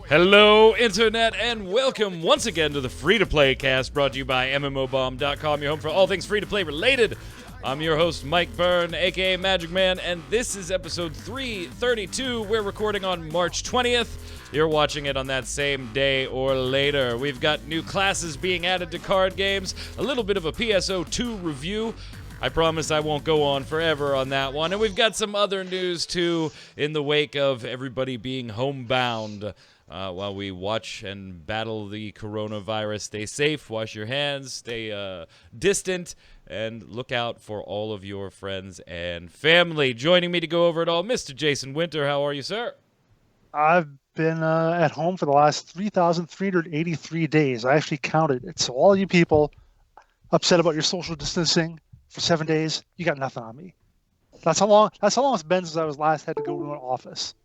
Hello, Internet, and welcome once again to the Free-to-Play cast brought to you by MMOBomb.com, your home for all things free-to-play related. I'm your host, Mike Byrne, a.k.a. magicman, and this is episode 332. We're recording on March 20th. You're watching it on that same day or later. We've got new classes being added to card games, a little bit of a PSO2 review. I promise I won't go on forever on that one. And we've got some other news, too, in the wake of everybody being homebound. While we watch and battle the coronavirus, stay safe, wash your hands, stay distant, and look out for all of your friends and family. Joining me to go over it all, Mr. Jason Winter. How are you, sir? I've been at home for the last 3,383 days. I actually counted it. So all you people upset about your social distancing for 7 days, you got nothing on me. That's how long it's been since I was last had to go to an office.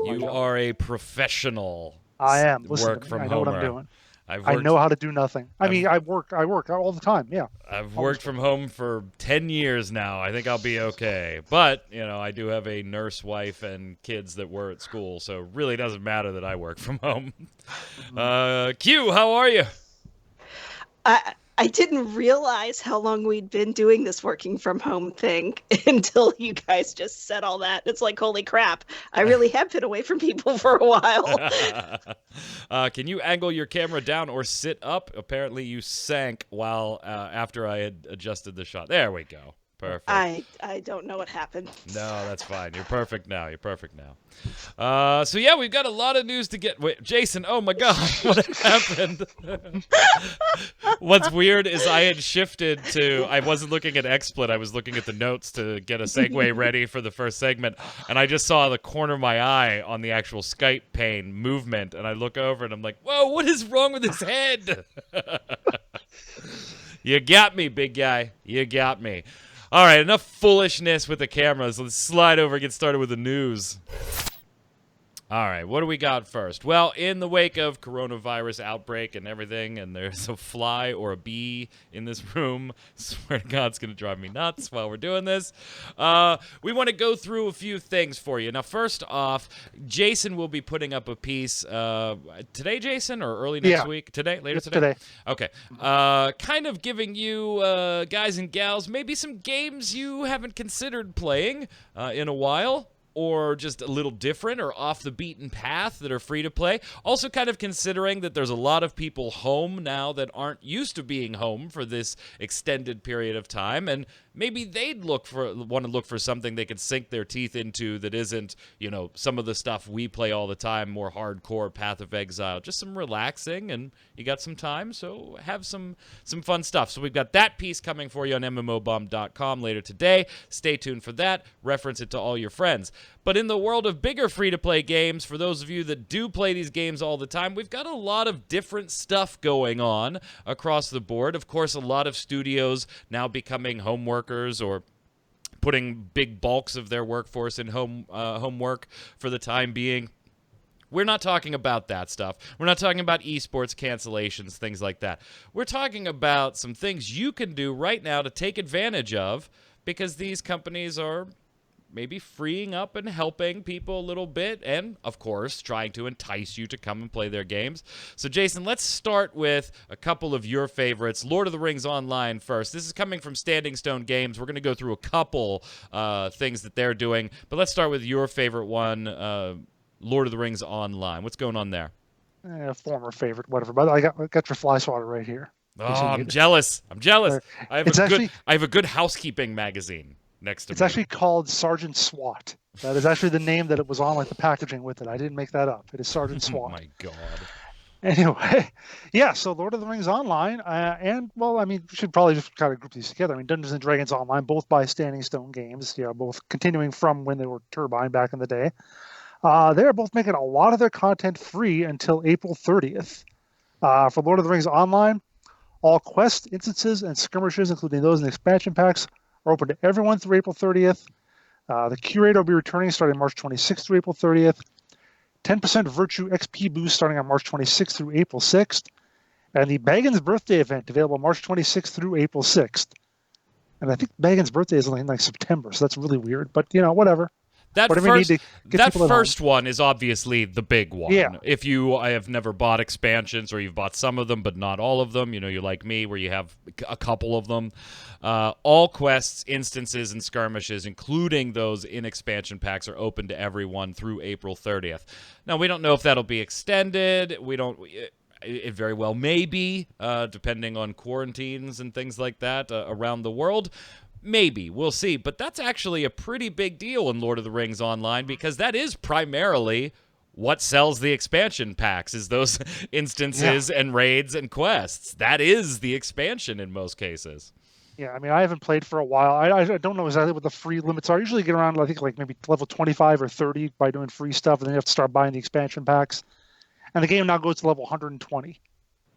You are a professional. I am. Listen work to me. from I know homer. what I'm doing. I know how to do nothing. I work all the time. Yeah. I've worked from home for 10 years now. I think I'll be okay. But, I do have a nurse wife and kids that were at school, so it really doesn't matter that I work from home. Q, how are you? I didn't realize how long we'd been doing this working from home thing until you guys just said all that. It's like, holy crap, I really have been away from people for a while. Can you angle your camera down or sit up? Apparently you sank while after I had adjusted the shot. There we go. Perfect. I don't know what happened. No, that's fine. You're perfect now. So yeah, we've got a lot of news to get. Wait, Jason, oh my God, what happened? What's weird is I had shifted to, I wasn't looking at XSplit, I was looking at the notes to get a segue ready for the first segment, and I just saw the corner of my eye on the actual Skype pane movement, and I look over and I'm like, whoa, what is wrong with his head? You got me, big guy. You got me. All right, enough foolishness with the cameras. Let's slide over and get started with the news. All right, what do we got first? Well, in the wake of coronavirus outbreak and everything, and there's a fly or a bee in this room, I swear to God, it's going to drive me nuts while we're doing this. We want to go through a few things for you. Now, first off, Jason will be putting up a piece today, Jason, or early next week? Today? Later today? Okay. Kind of giving you, guys and gals, maybe some games you haven't considered playing in a while, or just a little different or off the beaten path that are free to play. Also kind of considering that there's a lot of people home now that aren't used to being home for this extended period of time, and maybe they'd want to look for something they could sink their teeth into that isn't, some of the stuff we play all the time, more hardcore Path of Exile. Just some relaxing, and you got some time, so have some fun stuff. So we've got that piece coming for you on MMOBomb.com later today. Stay tuned for that. Reference it to all your friends. But in the world of bigger free-to-play games, for those of you that do play these games all the time, we've got a lot of different stuff going on across the board. Of course, a lot of studios now becoming home workers or putting big bulks of their workforce in homework for the time being. We're not talking about that stuff. We're not talking about esports cancellations, things like that. We're talking about some things you can do right now to take advantage of, because these companies are maybe freeing up and helping people a little bit, and, of course, trying to entice you to come and play their games. So, Jason, let's start with a couple of your favorites. Lord of the Rings Online first. This is coming from Standing Stone Games. We're going to go through a couple things that they're doing, but let's start with your favorite one, Lord of the Rings Online. What's going on there? Former favorite, whatever. But I got your fly swatter right here. Oh, I'm jealous. I have a good housekeeping magazine next to me. It's actually called Sergeant SWAT. That is actually the name that it was on, like the packaging with it. I didn't make that up. It is Sergeant SWAT. Oh my God. Anyway, yeah, so Lord of the Rings Online, we should probably just kind of group these together. Dungeons & Dragons Online, both by Standing Stone Games, both continuing from when they were Turbine back in the day. They're both making a lot of their content free until April 30th. For Lord of the Rings Online, all quest instances and skirmishes, including those in the expansion packs, are open to everyone through April 30th. The Curator will be returning starting March 26th through April 30th. 10% Virtue XP boost starting on March 26th through April 6th. And the Baggins birthday event available March 26th through April 6th. And I think Baggins' birthday is only in September, so that's really weird. But, whatever. That whatever you need first, to get that people at home. first one is obviously the big one. Yeah. If you have never bought expansions or you've bought some of them but not all of them, you're like me where you have a couple of them. All quests, instances, and skirmishes, including those in expansion packs, are open to everyone through April 30th. Now, we don't know if that'll be extended. It very well may be, depending on quarantines and things like that around the world. Maybe. We'll see. But that's actually a pretty big deal in Lord of the Rings Online, because that is primarily what sells the expansion packs, is those instances and raids and quests. That is the expansion in most cases. Yeah, I mean, I haven't played for a while. I don't know exactly what the free limits are. I usually get around, I think, like maybe level 25 or 30 by doing free stuff, and then you have to start buying the expansion packs. And the game now goes to level 120.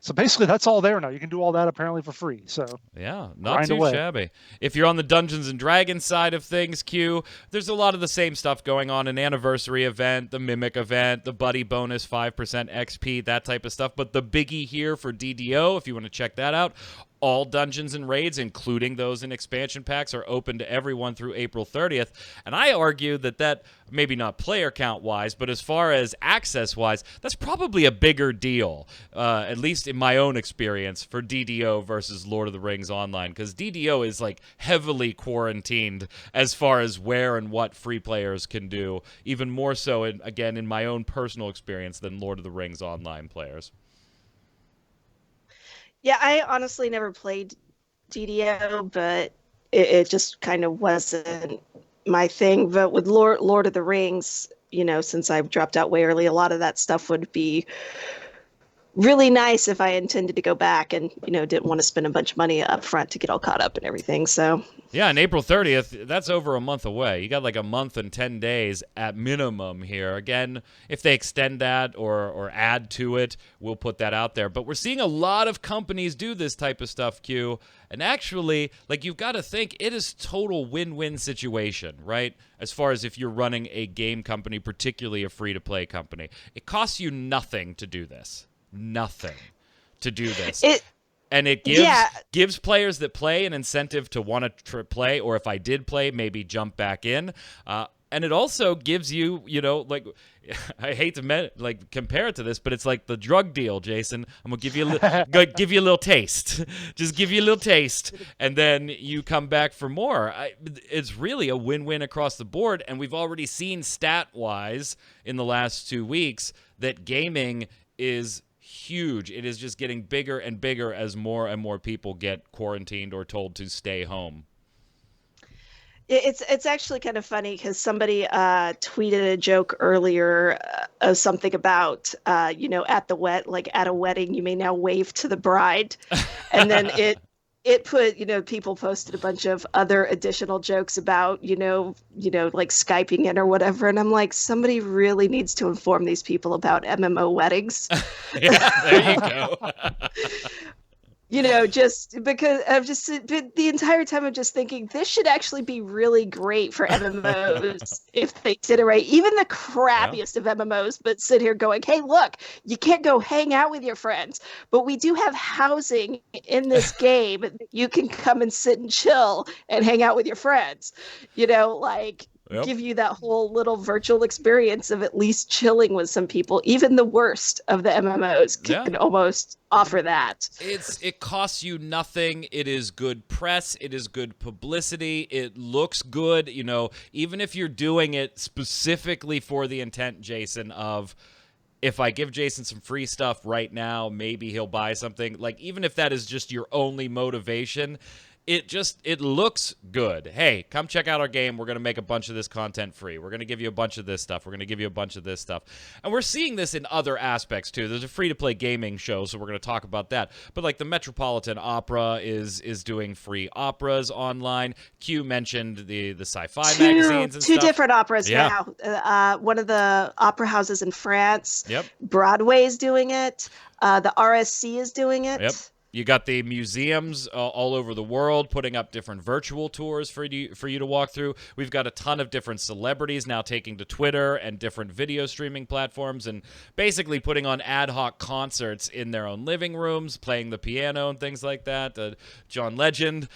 So basically, that's all there now. You can do all that apparently for free. So yeah, not grind too away. shabby. If you're on the Dungeons and Dragons side of things, Q, there's a lot of the same stuff going on. An anniversary event, the Mimic event, the Buddy bonus, 5% XP, that type of stuff. But the biggie here for DDO, if you want to check that out, all dungeons and raids, including those in expansion packs, are open to everyone through April 30th. And I argue that maybe not player count-wise, but as far as access-wise, that's probably a bigger deal, at least in my own experience, for DDO versus Lord of the Rings Online, because DDO is like heavily quarantined as far as where and what free players can do, even more so, again, in my own personal experience than Lord of the Rings Online players. Yeah, I honestly never played DDO, but it just kind of wasn't my thing. But with Lord of the Rings, since I dropped out way early, a lot of that stuff would be really nice if I intended to go back and, didn't want to spend a bunch of money up front to get all caught up and everything. So yeah, and April 30th, that's over a month away. You got like a month and 10 days at minimum here. Again, if they extend that or add to it, we'll put that out there. But we're seeing a lot of companies do this type of stuff, Q. And actually, like, you've got to think it is total win-win situation, right? As far as if you're running a game company, particularly a free-to-play company. It costs you nothing to do this. Nothing to do this. And it gives players that play an incentive to want to play, or if I did play, maybe jump back in. And it also gives you, like, I hate to compare it to this, but it's like the drug deal, Jason. I'm gonna give you a little taste. Just give you a little taste, and then you come back for more. It's really a win-win across the board, and we've already seen stat-wise in the last 2 weeks that gaming is huge. It is just getting bigger and bigger as more and more people get quarantined or told to stay home. It's actually kind of funny because somebody tweeted a joke earlier of something about at a wedding you may now wave to the bride, and then it put, people posted a bunch of other additional jokes about, like Skyping in or whatever. And I'm like, somebody really needs to inform these people about MMO weddings. Yeah, there you go. Just because the entire time I'm just thinking this should actually be really great for MMOs if they did it right. Even the crappiest of MMOs, but sit here going, hey, look, you can't go hang out with your friends, but we do have housing in this game. You can come and sit and chill and hang out with your friends, give you that whole little virtual experience of at least chilling with some people. Even the worst of the MMOs can almost offer that. It costs you nothing. It is good press. It is good publicity. It looks good. Even if you're doing it specifically for the intent, Jason, of if I give Jason some free stuff right now, maybe he'll buy something. Like, even if that is just your only motivation, it looks good. Hey, come check out our game. We're going to make a bunch of this content free. We're going to give you a bunch of this stuff. We're going to give you a bunch of this stuff. And we're seeing this in other aspects, too. There's a free-to-play gaming show, so we're going to talk about that. But, like, the Metropolitan Opera is doing free operas online. Q mentioned the sci-fi magazines and stuff. Two different operas now. One of the opera houses in France. Yep. Broadway is doing it. The RSC is doing it. Yep. You got the museums all over the world putting up different virtual tours for you to walk through. We've got a ton of different celebrities now taking to Twitter and different video streaming platforms and basically putting on ad hoc concerts in their own living rooms, playing the piano and things like that. John Legend,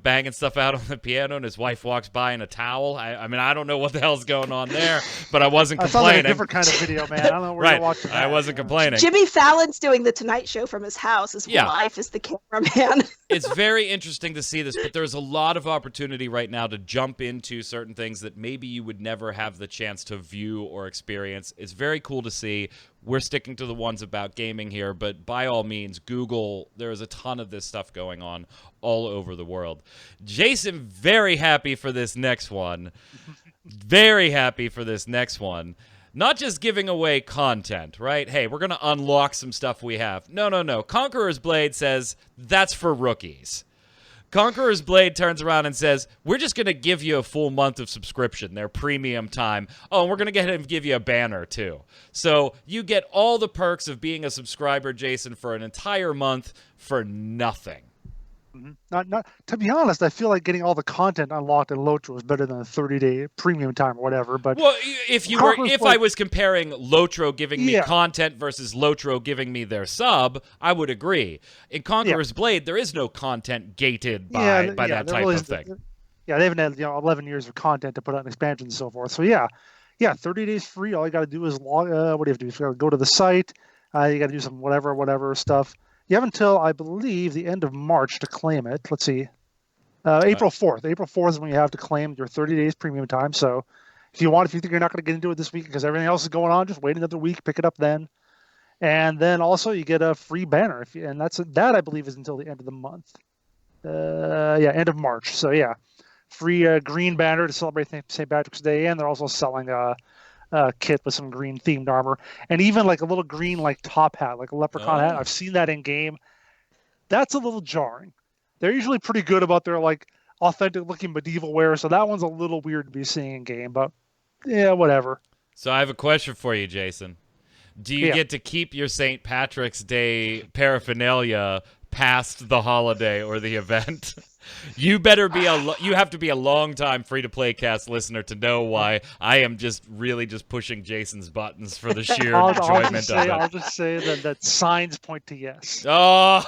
banging stuff out on the piano, and his wife walks by in a towel. I mean, I don't know what the hell's going on there, but I wasn't complaining. Sounds like a different kind of video, man. I don't know where you're watching that. I wasn't complaining. Jimmy Fallon's doing the Tonight Show from his house. His wife is the cameraman. It's very interesting to see this, but there's a lot of opportunity right now to jump into certain things that maybe you would never have the chance to view or experience. It's very cool to see. We're sticking to the ones about gaming here, but by all means, Google, there is a ton of this stuff going on all over the world. Jason, very happy for this next one. Very happy for this next one. Not just giving away content, right? Hey, we're going to unlock some stuff we have. No. Conqueror's Blade says, that's for rookies. Conqueror's Blade turns around and says, we're just going to give you a full month of subscription, their premium time. Oh, and we're going to get ahead and give you a banner, too. So you get all the perks of being a subscriber, Jason, for an entire month for nothing. Not to be honest, I feel like getting all the content unlocked in Lotro is better than a 30-day premium time or whatever. But well, if I was comparing Lotro giving me content versus Lotro giving me their sub, I would agree. In Conqueror's Blade, there is no content gated by that type of thing. Yeah, they haven't had 11 years of content to put out expansions and so forth. So yeah, 30 days free. All you got to do is log. What do you have to do? You got to go to the site. You got to do some whatever stuff. You have until, I believe, the end of March to claim it. Let's see. April 4th. April 4th is when you have to claim your 30 days premium time. So if you think you're not going to get into it this week because everything else is going on, just wait another week, pick it up then. And then also you get a free banner. And that I believe is until the end of the month. End of March. So yeah, free green banner to celebrate St. Patrick's Day. And they're also selling kit with some green themed armor and even like a little green top hat, like a leprechaun hat. I've seen that in game. That's a little jarring. They're usually pretty good about their authentic looking medieval wear, so that one's a little weird to be seeing in game, but yeah, whatever. So I have a question for you, Jason. Do you get to keep your St. Patrick's Day paraphernalia past the holiday or the event? You have to be a long-time free-to-play cast listener to know why I am just pushing Jason's buttons for the sheer enjoyment of it. I'll just say that signs point to yes. Oh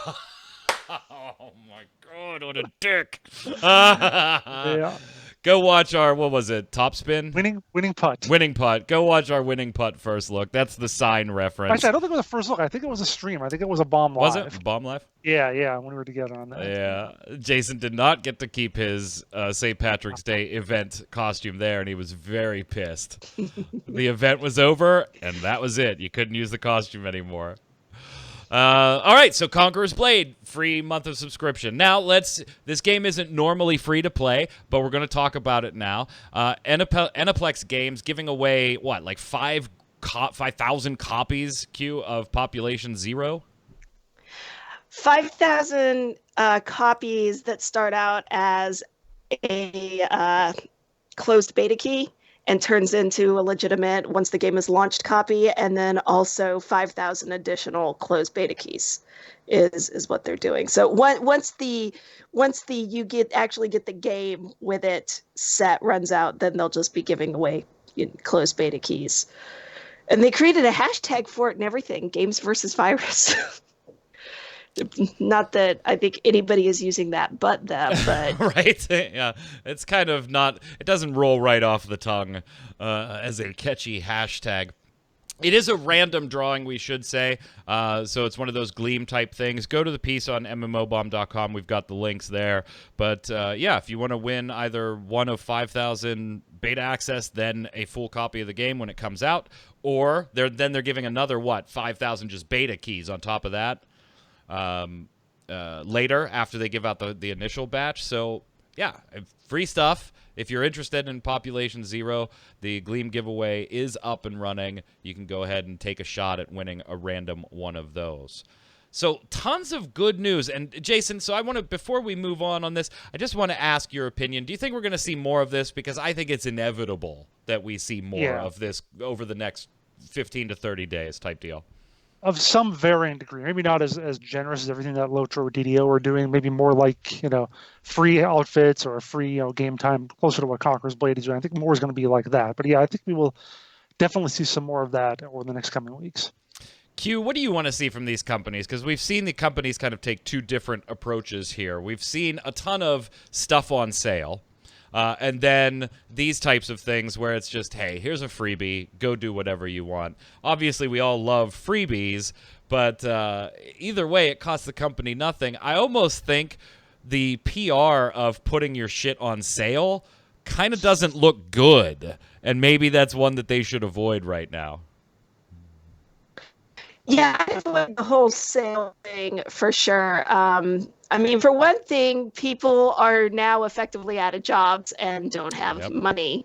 my God, what a dick. Yeah. Go watch our, what was it, Top Spin? Winning Putt. Winning Putt. Go watch our Winning Putt First Look. That's the sign reference. Actually, I don't think it was a First Look. I think it was a stream. I think it was a Bomb Live. Was it? Bomb Live? Yeah, when we were together on that. Yeah. Jason did not get to keep his St. Patrick's Day event costume there, and he was very pissed. The event was over, and that was it. You couldn't use the costume anymore. All right, so Conqueror's Blade, free month of subscription. Now, this game isn't normally free to play, but we're going to talk about it now. Aniplex Games giving away, 5,000 copies, Q, of Population Zero? 5,000 copies that start out as a closed beta key and turns into a legitimate, once the game is launched, copy, and then also 5,000 additional closed beta keys is what they're doing. So once you actually get the game with it set runs out, then they'll just be giving away closed beta keys. And they created a hashtag for it and everything, Games versus Virus. Not that I think anybody is using that but them, but right, yeah, it's kind of not. It doesn't roll right off the tongue as a catchy hashtag. It is a random drawing, we should say, so it's one of those Gleam type things. Go to the piece on mmobomb.com. We've got the links there. But if you want to win either one of 5,000 beta access, then a full copy of the game when it comes out, or they're giving another 5,000 just beta keys on top of that. Later after they give out the initial batch. So yeah, free stuff. If you're interested in Population Zero, the Gleam giveaway is up and running. You can go ahead and take a shot at winning a random one of those. So tons of good news. And Jason, so before we move on this, I just want to ask your opinion. Do you think we're going to see more of this? Because I think it's inevitable that we see more of this over the next 15 to 30 days type deal. of some varying degree. Maybe not as generous as everything that Lotro or DDO are doing. Maybe more like, free outfits or free, game time, closer to what Conqueror's Blade is doing. I think more is going to be like that. But yeah, I think we will definitely see some more of that over the next coming weeks. Q, what do you want to see from these companies? Because we've seen the companies kind of take two different approaches here. We've seen a ton of stuff on sale. And then these types of things where it's just, hey, here's a freebie, go do whatever you want. Obviously, we all love freebies, but either way, it costs the company nothing. I almost think the PR of putting your shit on sale kind of doesn't look good, and maybe that's one that they should avoid right now. Yeah, I avoid the whole sale thing for sure. I mean, for one thing, people are now effectively out of jobs and don't have money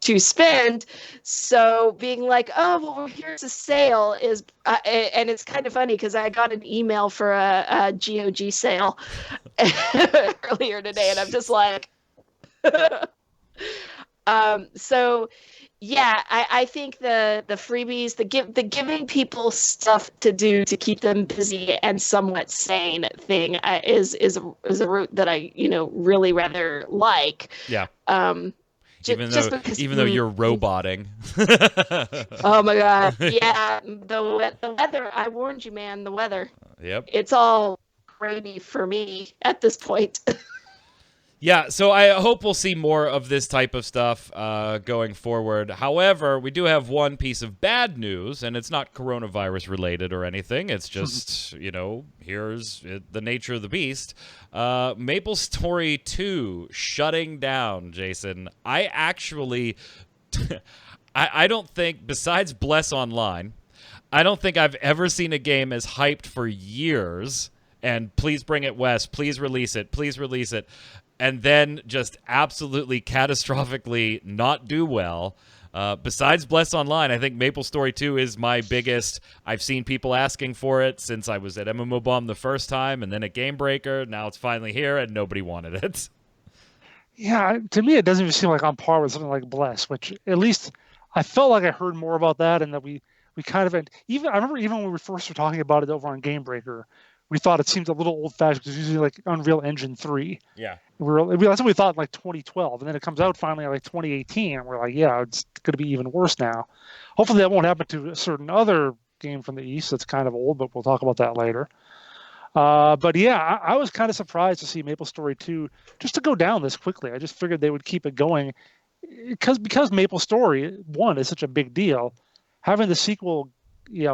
to spend. So being like, oh, well, here's a sale is, and it's kind of funny because I got an email for a GOG sale earlier today, and I'm just like, so. Yeah, I think the freebies, the giving people stuff to do to keep them busy and somewhat sane thing is a route that I really rather like. Yeah. Even because though you're roboting. Oh my God! Yeah, the weather. I warned you, man. The weather. Yep. It's all rainy for me at this point. Yeah, so I hope we'll see more of this type of stuff going forward. However, we do have one piece of bad news, and it's not coronavirus related or anything. It's just, here's the nature of the beast. Maplestory 2 shutting down, Jason. I actually, I don't think, besides Bless Online, I don't think I've ever seen a game as hyped for years, and please bring it west, please release it, and then just absolutely catastrophically not do well. Besides Bless Online, I think Maplestory 2 is my biggest. I've seen people asking for it since I was at MMO Bomb the first time, and then at Game Breaker. Now it's finally here, and nobody wanted it. Yeah, to me, it doesn't even seem like on par with something like Bless, which at least I felt like I heard more about that, and that we kind of even. I remember even when we first were talking about it over on Game Breaker, we thought it seemed a little old-fashioned because it's usually like Unreal Engine 3. Yeah. That's what we thought in like 2012, and then it comes out finally in like 2018, and we're like, yeah, it's going to be even worse now. Hopefully that won't happen to a certain other game from the East that's kind of old, but we'll talk about that later. But yeah, I was kind of surprised to see Maplestory 2 just to go down this quickly. I just figured they would keep it going because Maplestory 1 is such a big deal. Having the sequel,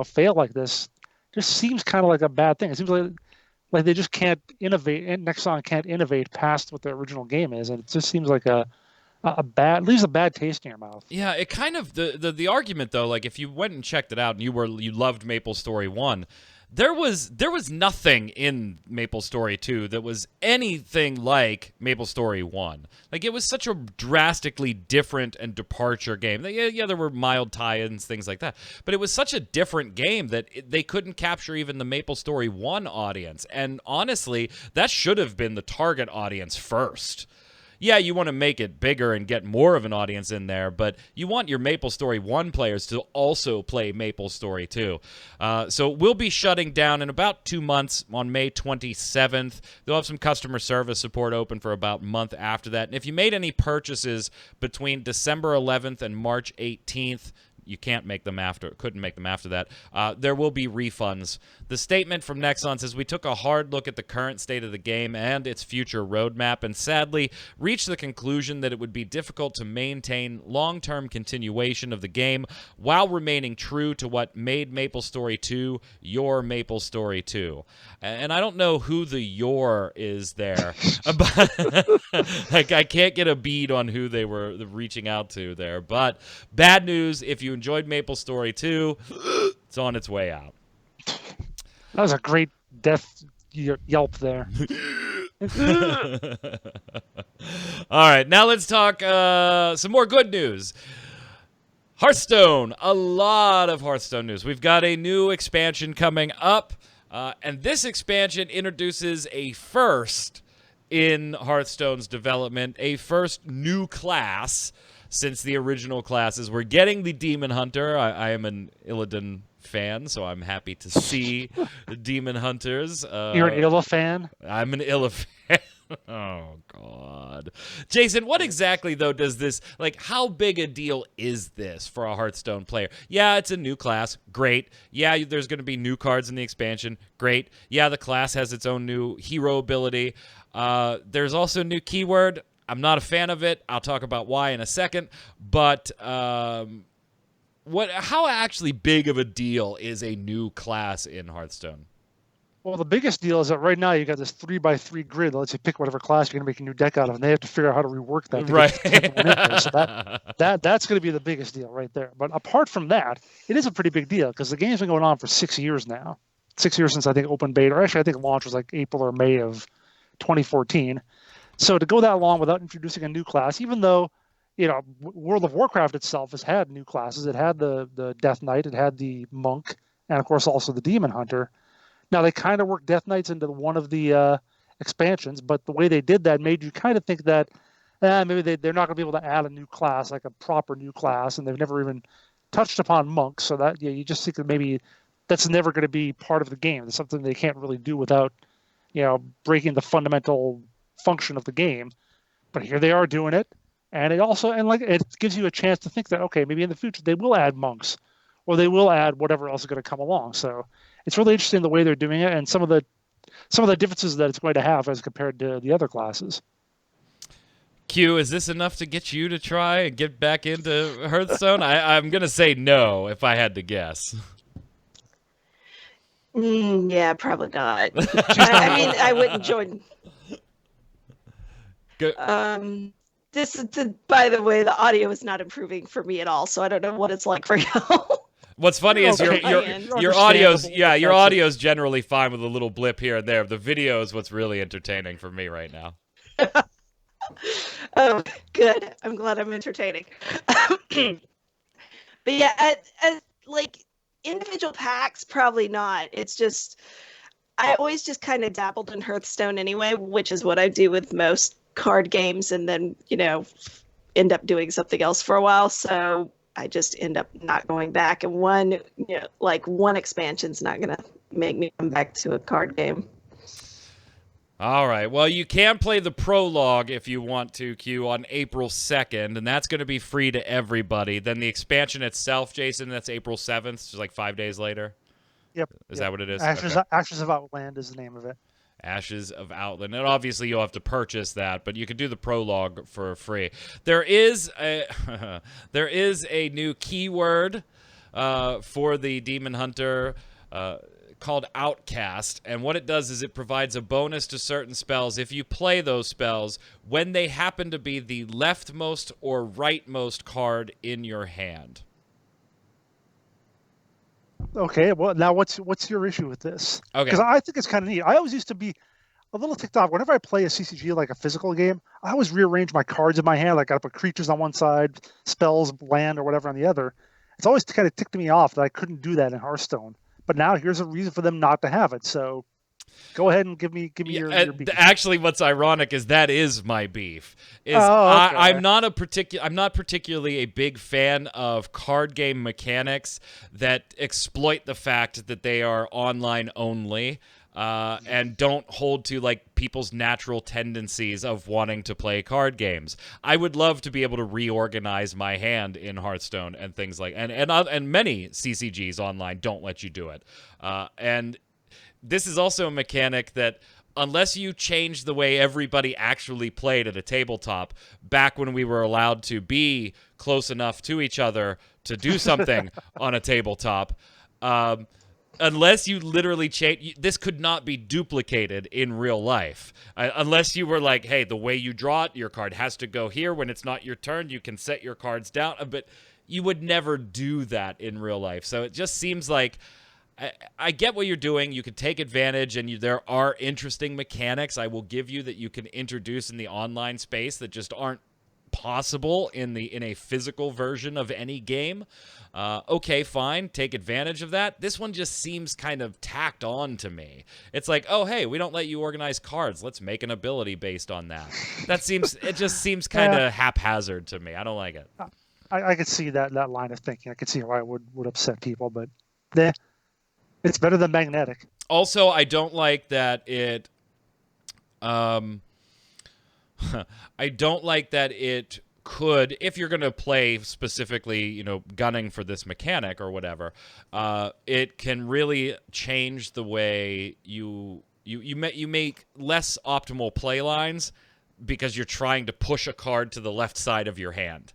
fail like this just seems kind of like a bad thing. It seems like they just can't innovate, and Nexon can't innovate past what the original game is, and it just seems like leaves a bad taste in your mouth. Yeah, it kind of the argument though, like if you went and checked it out and you loved Maplestory 1, there was nothing in Maplestory 2 that was anything like Maplestory 1. Like, it was such a drastically different and departure game. Yeah, there were mild tie-ins, things like that. But it was such a different game that they couldn't capture even the Maplestory 1 audience. And honestly, that should have been the target audience first. Yeah, you want to make it bigger and get more of an audience in there, but you want your Maplestory 1 players to also play Maplestory 2. So we'll be shutting down in about 2 months on May 27th. They'll have some customer service support open for about a month after that. And if you made any purchases between December 11th and March 18th, you couldn't make them after that. There will be refunds. The statement from Nexon says, we took a hard look at the current state of the game and its future roadmap, and sadly reached the conclusion that it would be difficult to maintain long-term continuation of the game while remaining true to what made Maplestory 2 your Maplestory 2. And I don't know who the your is there, but like, I can't get a bead on who they were reaching out to there. But bad news, if you enjoyed Maplestory 2, it's on its way out. That was a great death yelp there. All right, now let's talk some more good news. Hearthstone, a lot of Hearthstone news. We've got a new expansion coming up, and this expansion introduces a first in Hearthstone's development, a first new class since the original classes. We're getting the Demon Hunter. I am an Illidan fan, so I'm happy to see Demon Hunters. You're an Illa fan? I'm an Illa fan. Oh, God. Jason, what exactly, though, does this, like, how big a deal is this for a Hearthstone player? Yeah, it's a new class. Great. Yeah, there's going to be new cards in the expansion. Great. Yeah, the class has its own new hero ability. There's also a new keyword. I'm not a fan of it. I'll talk about why in a second. But how actually big of a deal is a new class in Hearthstone? Well, the biggest deal is that right now you got this 3x3 grid that lets you pick whatever class you're going to make a new deck out of, and they have to figure out how to rework that. To Right. get the 10th one in there. So that's going to be the biggest deal right there. But apart from that, it is a pretty big deal because the game's been going on for 6 years now. 6 years since I think open beta, or actually I think launch was like April or May of 2014. So to go that long without introducing a new class, even though World of Warcraft itself has had new classes, it had the Death Knight, it had the Monk, and of course also the Demon Hunter. Now, they kind of worked Death Knights into one of the expansions, but the way they did that made you kind of think that maybe they're not going to be able to add a new class, like a proper new class, and they've never even touched upon monks. So that you just think that maybe that's never going to be part of the game. It's something they can't really do without breaking the fundamental function of the game. But here they are doing it, and it gives you a chance to think that, okay, maybe in the future they will add monks, or they will add whatever else is going to come along. So it's really interesting the way they're doing it and some of the differences that it's going to have as compared to the other classes. Q, is this enough to get you to try and get back into Hearthstone? I'm going to say no if I had to guess. Yeah, probably not. I mean, I wouldn't join. Good. By the way, the audio is not improving for me at all, so I don't know what it's like for you. What's funny is your audio's generally fine with a little blip here and there. The video is what's really entertaining for me right now. Oh, good. I'm glad I'm entertaining. But yeah, like individual packs, probably not. It's just I always just kind of dabbled in Hearthstone anyway, which is what I do with most card games, and then end up doing something else for a while. So I just end up not going back, and one expansion's not gonna make me come back to a card game. All right. Well, you can play the prologue if you want to, Q, on April 2nd, and that's going to be free to everybody. Then the expansion itself, Jason, that's April 7th, so like 5 days later. Yep. Is that what it is? Ashes of Outland is the name of it. Ashes of Outland. And obviously you'll have to purchase that, but you can do the prologue for free. There is a new keyword for the Demon Hunter called Outcast, and what it does is it provides a bonus to certain spells if you play those spells when they happen to be the leftmost or rightmost card in your hand. Okay, well, now what's your issue with this? Okay. Because I think it's kind of neat. I always used to be a little ticked off. Whenever I play a CCG, like a physical game, I always rearrange my cards in my hand. Like I put creatures on one side, spells, land, or whatever on the other. It's always kind of ticked me off that I couldn't do that in Hearthstone. But now here's a reason for them not to have it. So go ahead and give me your beef. Actually, what's ironic is that is my beef. Okay. I'm not particularly a big fan of card game mechanics that exploit the fact that they are online only. And don't hold to like people's natural tendencies of wanting to play card games. I would love to be able to reorganize my hand in Hearthstone and things like and many CCGs online don't let you do it. And this is also a mechanic that unless you change the way everybody actually played at a tabletop back when we were allowed to be close enough to each other to do something on a tabletop, unless you literally change, this could not be duplicated in real life. Unless you were like, hey, the way you draw it, your card has to go here. When it's not your turn, you can set your cards down. But you would never do that in real life. So it just seems like, I get what you're doing. You can take advantage, and there are interesting mechanics I will give you that you can introduce in the online space that just aren't possible in a physical version of any game. Okay, fine, take advantage of that. This one just seems kind of tacked on to me. It's like, oh, hey, we don't let you organize cards. Let's make an ability based on that. It just seems kind of haphazard to me. I don't like it. I could see that line of thinking. I could see why it would upset people, but It's better than magnetic. Also, I don't like that it. I don't like that it could, if you're going to play specifically, gunning for this mechanic or whatever, it can really change the way you make less optimal play lines because you're trying to push a card to the left side of your hand.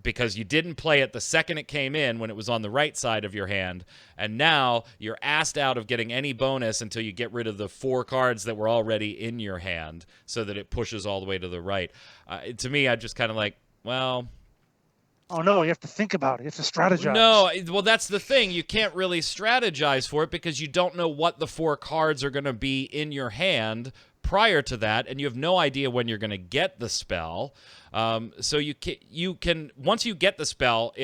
Because you didn't play it the second it came in when it was on the right side of your hand, and now you're asked out of getting any bonus until you get rid of the 4 cards that were already in your hand so that it pushes all the way to the right. To me, I just kind of like, well... Oh, no, you have to think about it. You have to strategize. No, well, that's the thing. You can't really strategize for it because you don't know what the 4 cards are going to be in your hand prior to that, and you have no idea when you're going to get the spell. So you can once you get the spell,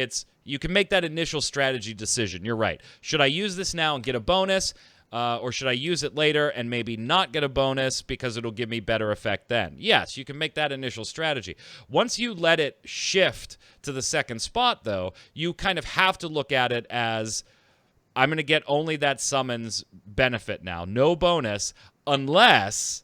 you can make that initial strategy decision. You're right. Should I use this now and get a bonus, or should I use it later and maybe not get a bonus because it'll give me better effect then? Yes, you can make that initial strategy. Once you let it shift to the second spot, though, you kind of have to look at it as, I'm going to get only that summon's benefit now, no bonus, unless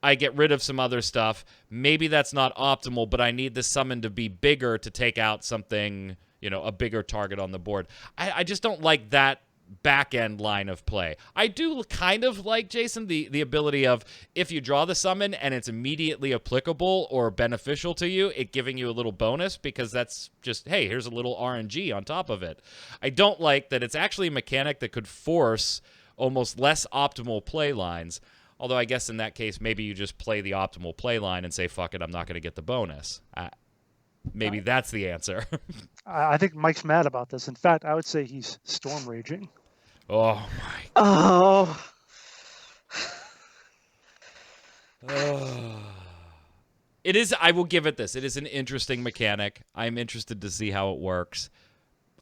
I get rid of some other stuff. Maybe that's not optimal, but I need the summon to be bigger to take out something, a bigger target on the board. I just don't like that back-end line of play. I do kind of like, Jason, the ability of, if you draw the summon and it's immediately applicable or beneficial to you, it giving you a little bonus, because that's just, hey, here's a little RNG on top of it. I don't like that it's actually a mechanic that could force almost less optimal play lines. Although I guess in that case, maybe you just play the optimal play line and say, fuck it, I'm not going to get the bonus. Maybe that's the answer. I think Mike's mad about this. In fact, I would say he's storm raging. Oh, my. Oh. It is, I will give it this. It is an interesting mechanic. I'm interested to see how it works.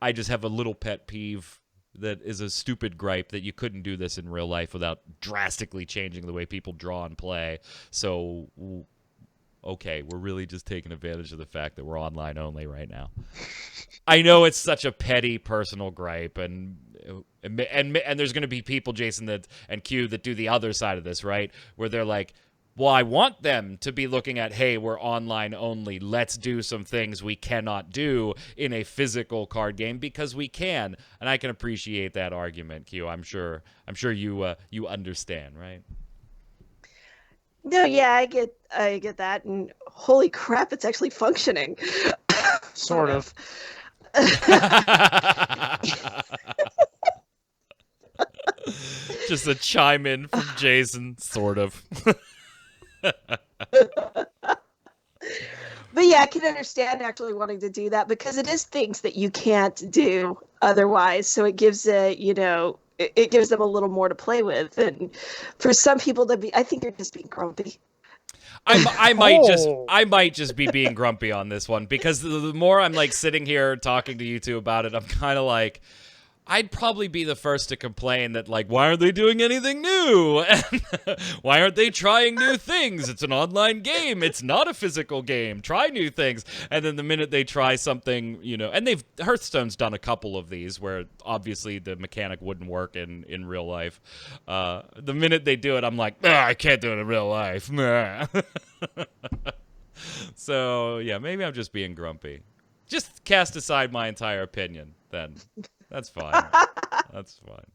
I just have a little pet peeve that is a stupid gripe that you couldn't do this in real life without drastically changing the way people draw and play. So, okay, we're really just taking advantage of the fact that we're online only right now. I know it's such a petty personal gripe, and there's going to be people, Jason, and Q, that do the other side of this, right? Where they're like, well, I want them to be looking at, hey, we're online only. Let's do some things we cannot do in a physical card game because we can. And I can appreciate that argument, Q. I'm sure you understand, right? No, yeah, I get that, and holy crap, it's actually functioning. Sort of. Just a chime in from Jason, sort of. But yeah, I can understand actually wanting to do that because it is things that you can't do otherwise. So it gives it gives them a little more to play with. And for some people I think you're just being grumpy. I might just be being grumpy on this one, because the more I'm like sitting here talking to you two about it, I'm kind of like, I'd probably be the first to complain that, like, why aren't they doing anything new? And why aren't they trying new things? It's an online game. It's not a physical game. Try new things. And then the minute they try something, and Hearthstone's done a couple of these where obviously the mechanic wouldn't work in real life. The minute they do it, I'm like, I can't do it in real life. So, yeah, maybe I'm just being grumpy. Just cast aside my entire opinion, then. That's fine. That's fine.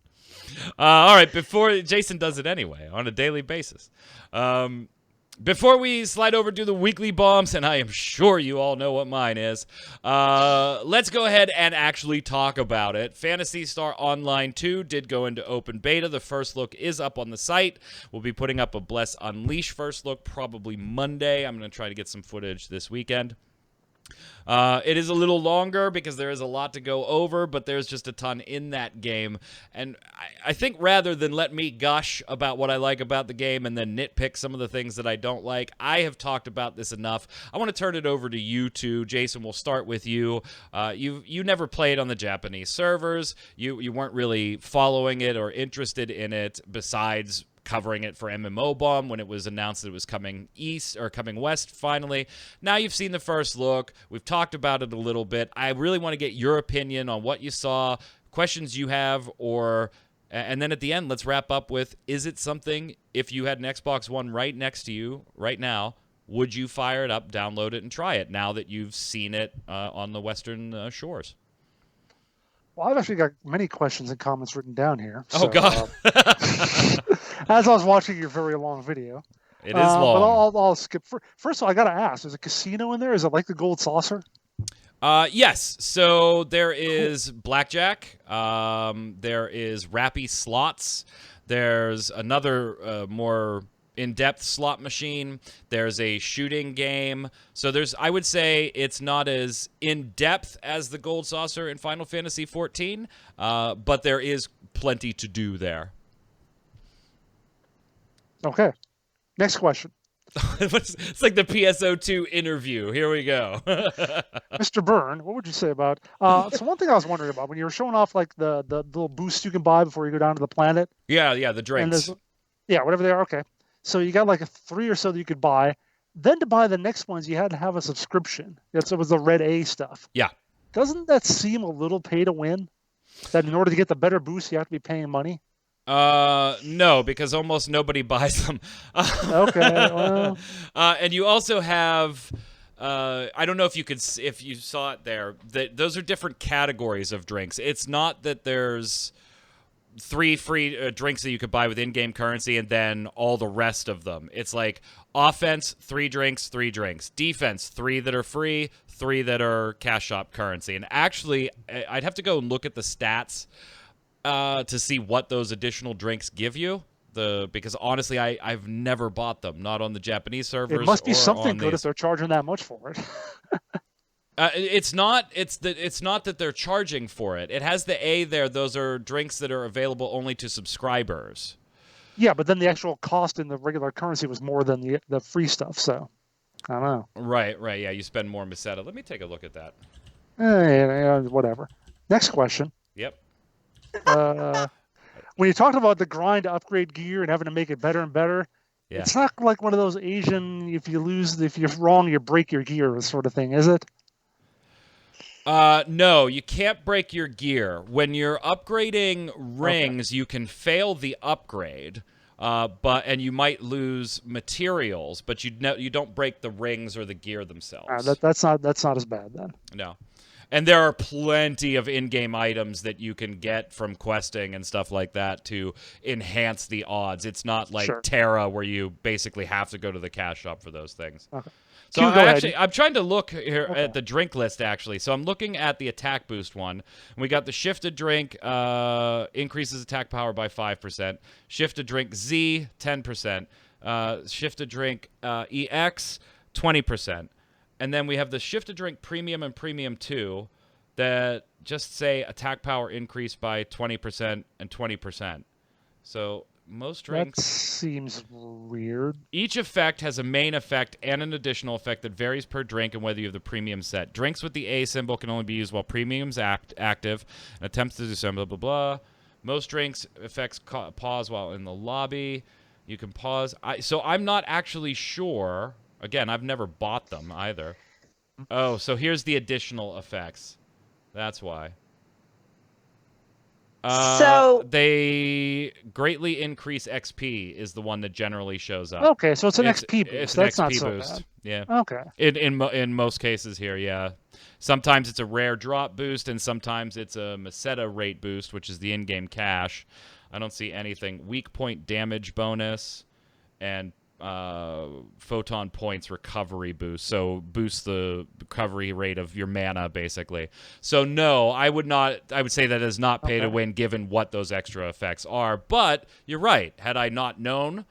All right, before Jason does it anyway on a daily basis. Before we slide over to the weekly bombs, and I am sure you all know what mine is, let's go ahead and actually talk about it. Phantasy Star Online 2 did go into open beta. The first look is up on the site. We'll be putting up a Bless Unleash first look probably Monday. I'm going to try to get some footage this weekend. It is a little longer because there is a lot to go over, but there's just a ton in that game. And I think rather than let me gush about what I like about the game and then nitpick some of the things that I don't like, I have talked about this enough. I want to turn it over to you two. Jason, we'll start with you. You never played on the Japanese servers. You weren't really following it or interested in it besides covering it for MMO Bomb when it was announced that it was coming east or coming west finally. Now you've seen the first look. We've talked about it a little bit. I really want to get your opinion on what you saw. questions you have, and then at the end, let's wrap up with, is it something, if you had an Xbox One right next to you right now, would you fire it up, download it, and try it now that you've seen it on the Western shores? Well, I've actually got many questions and comments written down here. Oh, So, God. as I was watching your very long video. It is long. But I'll skip. First of all, I got to ask, there's a casino in there? Is it like the Gold Saucer? Yes. So there is blackjack. There is Rappy slots. There's another more in-depth slot machine. There's a shooting game. So I would say it's not as in-depth as the Gold Saucer in Final Fantasy XIV, but there is plenty to do there. Okay. Next question. It's like the PSO2 interview. Here we go. Mr. Byrne, what would you say about? So one thing I was wondering about when you were showing off like the little boosts you can buy before you go down to the planet. Yeah, the drinks. Yeah, whatever they are. Okay, so you got like 3 or so that you could buy. Then to buy the next ones, you had to have a subscription. It was the Red A stuff. Yeah. Doesn't that seem a little pay to win? That in order to get the better boost, you have to be paying money. No, because almost nobody buys them. Okay. Well. And you also have, I don't know if you saw it there, that those are different categories of drinks. It's not that there's 3 free drinks that you could buy with in-game currency and then all the rest of them. It's like offense, 3 drinks, 3 drinks. Defense, 3 that are free, 3 that are cash shop currency. And actually, I'd have to go and look at the stats to see what those additional drinks give you. Because honestly, I've never bought them, not on the Japanese servers. It must be something good if they're charging that much for it. It's not that they're charging for it. It has the A there. Those are drinks that are available only to subscribers. Yeah, but then the actual cost in the regular currency was more than the free stuff. So I don't know. Right. Yeah, you spend more Meseta. Let me take a look at that. Whatever. Next question. Yep. When you talked about the grind to upgrade gear and having to make it better and better, yeah. It's not like one of those Asian, if you're wrong, you break your gear sort of thing, is it? No, you can't break your gear. When you're upgrading rings, you can fail the upgrade, and you might lose materials, but you don't break the rings or the gear themselves. That's not as bad then. No. And there are plenty of in-game items that you can get from questing and stuff like that to enhance the odds. It's not like Terra where you basically have to go to the cash shop for those things. Okay. So I'm trying to look here at the drink list, actually. So I'm looking at the attack boost one. We got the shifted drink, increases attack power by 5%. Shifted drink Z, 10%. Shifted drink EX, 20%. And then we have the shifted drink Premium and Premium 2 that just say attack power increased by 20% and 20%. So most drinks... That seems weird. Each effect has a main effect and an additional effect that varies per drink and whether you have the premium set. Drinks with the A symbol can only be used while premium's active and attempts to do so, blah, blah, blah. Most drinks effects pause while in the lobby. You can pause. So I'm not actually sure... Again, I've never bought them either. Oh, so here's the additional effects. That's why. So they greatly increase XP is the one that generally shows up. Okay, so it's an XP boost. It's That's an not XP so boost. bad. Yeah. Okay. In most cases here, yeah. Sometimes it's a rare drop boost, and sometimes it's a Meseta rate boost, which is the in-game cash. I don't see anything. Weak point damage bonus, and photon points recovery boost, so boost the recovery rate of your mana basically. So no, I would say that is not pay to win given what those extra effects are, but you're right. Had I not known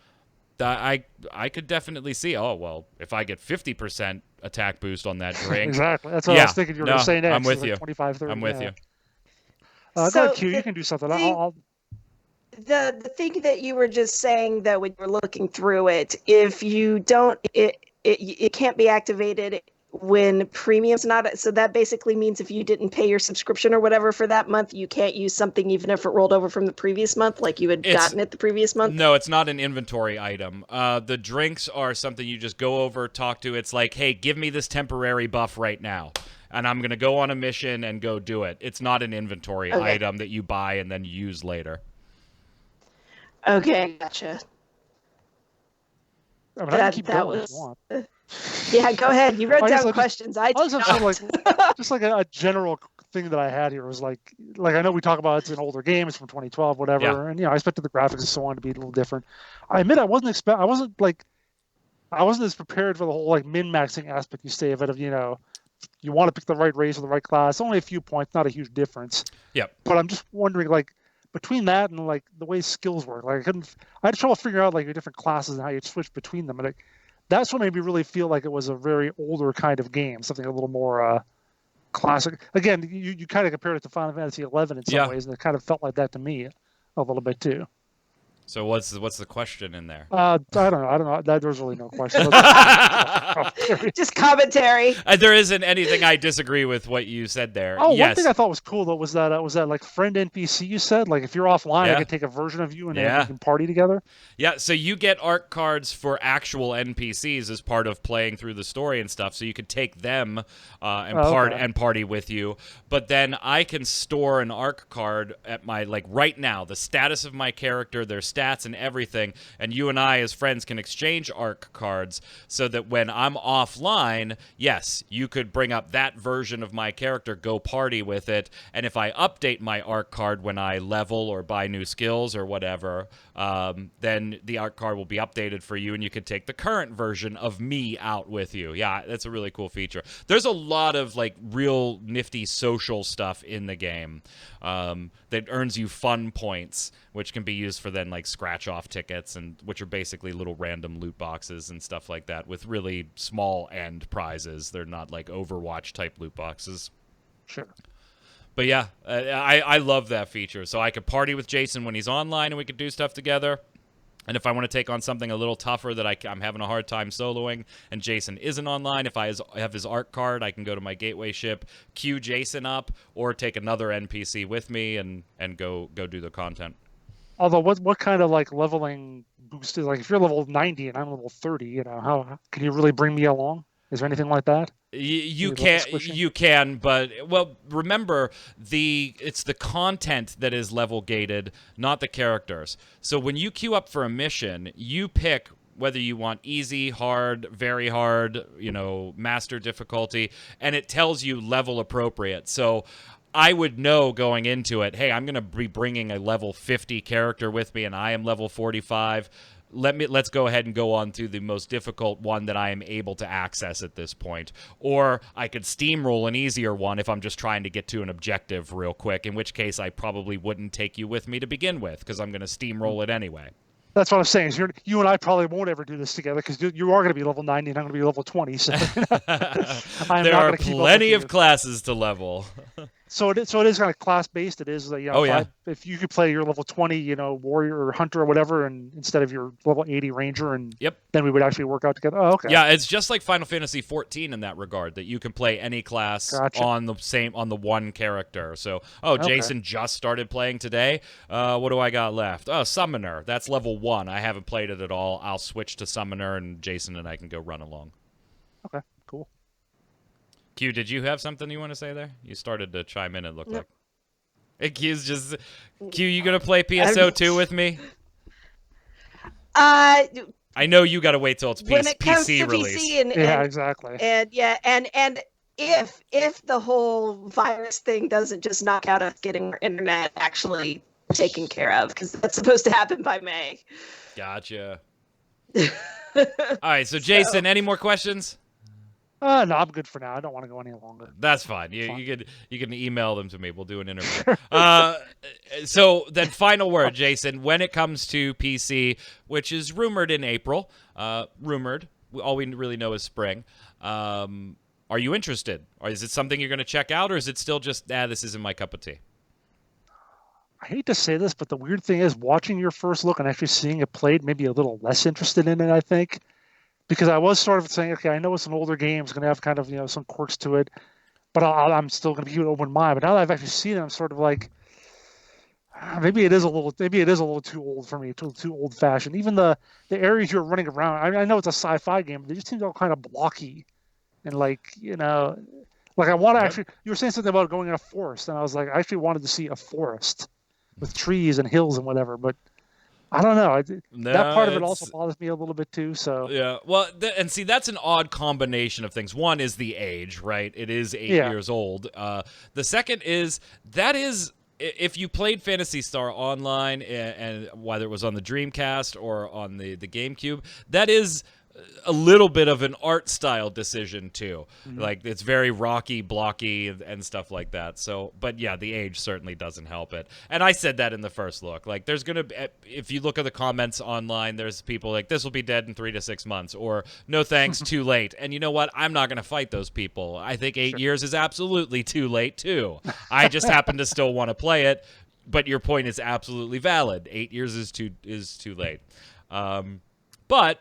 that, I could definitely see, oh well, if I get 50% attack boost on that drink. Exactly, that's what I was thinking you were saying next. I'm with you. 25, 30, I'm with you. Go ahead, Q, you can do something. The thing that you were just saying, though, when you were looking through it, if you don't, it can't be activated when premium's not. So that basically means if you didn't pay your subscription or whatever for that month, you can't use something even if it rolled over from the previous month, like you had gotten it the previous month. No, it's not an inventory item. The drinks are something you just go over, talk to. It's like, hey, give me this temporary buff right now. and I'm going to go on a mission and go do it. It's not an inventory item that you buy and then use later. Okay, gotcha. I mean, I can keep going if you want. Yeah, go ahead. You wrote down I questions. I was sort of like, just like a general thing that I had here was like I know we talk about it's an older game, it's from 2012, whatever, and I expected the graphics and so on to be a little different. I admit I wasn't as prepared for the whole like min-maxing aspect you say of it, of you want to pick the right race or the right class. Only a few points, not a huge difference. Yep. But I'm just wondering, like, between that and like the way skills work, like I had trouble figuring out like your different classes and how you switch between them, and that's what made me really feel like it was a very older kind of game, something a little more classic. Again, you kind of compared it to Final Fantasy 11 in some ways, and it kind of felt like that to me a little bit too. So what's the question in there? I don't know. There's really no question. Just commentary. There isn't anything I disagree with what you said there. Oh, yes. One thing I thought was cool though was that like friend NPC you said, like if you're offline, I could take a version of you and then we can party together. Yeah, so you get ARC cards for actual NPCs as part of playing through the story and stuff. So you could take them and party with you. But then I can store an ARC card at my right now, the status of my character, their stats and everything, and you and I as friends can exchange ARC cards so that when I'm offline, yes, you could bring up that version of my character, go party with it, and if I update my ARC card when I level or buy new skills or whatever, then the ARC card will be updated for you and you could take the current version of me out with you. Yeah, that's a really cool feature. There's a lot of real nifty social stuff in the game that earns you fun points, which can be used for then scratch off tickets, and which are basically little random loot boxes and stuff like that with really small end prizes. They're not like Overwatch type loot boxes. Sure. But yeah, I love that feature. So I could party with Jason when he's online and we could do stuff together. And if I want to take on something a little tougher that I'm having a hard time soloing and Jason isn't online, if I have his ARC card, I can go to my gateway ship, queue Jason up, or take another NPC with me and go do the content. Although, what kind of leveling boost is if you're level 90 and I'm level 30, how can you really bring me along? Is there anything like that? You can, but remember it's the content that is level gated, not the characters. So when you queue up for a mission, you pick whether you want easy, hard, very hard, master difficulty, and it tells you level appropriate. So I would know going into it, hey, I'm going to be bringing a level 50 character with me, and I am level 45. Let's go ahead and go on to the most difficult one that I am able to access at this point. Or I could steamroll an easier one if I'm just trying to get to an objective real quick, in which case I probably wouldn't take you with me to begin with, because I'm going to steamroll it anyway. That's what I'm saying. Is you and I probably won't ever do this together, because you are going to be level 90 and I'm going to be level 20. So there are plenty of classes to level. So it is kind of class based. It is if you could play your level 20, warrior or hunter or whatever, and instead of your level 80 ranger, and then we would actually work out together. Oh, okay. Yeah, it's just like Final Fantasy 14 in that regard, that you can play any class on the one character. So, Jason just started playing today. What do I got left? Oh, Summoner. That's level 1. I haven't played it at all. I'll switch to Summoner, and Jason and I can go run along. Okay, cool. Q, did you have something you want to say there? You started to chime in, it looked like. Hey, Q, you going to play PSO2 with me? I know you got to wait till it's when it comes PC to release. PC exactly. And if the whole virus thing doesn't just knock out us getting our internet actually taken care of, because that's supposed to happen by May. Gotcha. All right, so Jason, any more questions? No, I'm good for now. I don't want to go any longer. That's fine. You can email them to me. We'll do an interview. So then, final word, Jason. When it comes to PC, which is rumored in April, all we really know is spring. Are you interested, or is it something you're going to check out, or is it still just this isn't my cup of tea? I hate to say this, but the weird thing is, watching your first look and actually seeing it played, maybe a little less interested in it, I think. Because I was sort of saying, okay, I know it's an older game, it's going to have kind of some quirks to it, but I'm still going to keep an open mind. But now that I've actually seen it, I'm sort of like, maybe it is a little too old for me, too old fashioned. Even the areas you're running around, I know it's a sci-fi game, but they just seem all kind of blocky, and Like I want to Yep. actually. You were saying something about going in a forest, and I was like, I actually wanted to see a forest with trees and hills and whatever. But I don't know. That No, part of it also it's bothers me a little bit too. So yeah. Well, and see, that's an odd combination of things. One is the age, right? It is 8 years old. The second is that is if you played Phantasy Star online, and whether it was on the Dreamcast or on the GameCube, that is a little bit of an art style decision too. Like it's very rocky, blocky, and stuff like that. So, but yeah, the age certainly doesn't help it. And I said that in the first look. Like there's gonna be, if you look at the comments online, there's people like this will be dead in 3 to 6 months, or no thanks, too late. And you know what? I'm not gonna fight those people. I think 8 years is absolutely too late too. I just happen to still want to play it. But your point is absolutely valid. 8 years is too late. But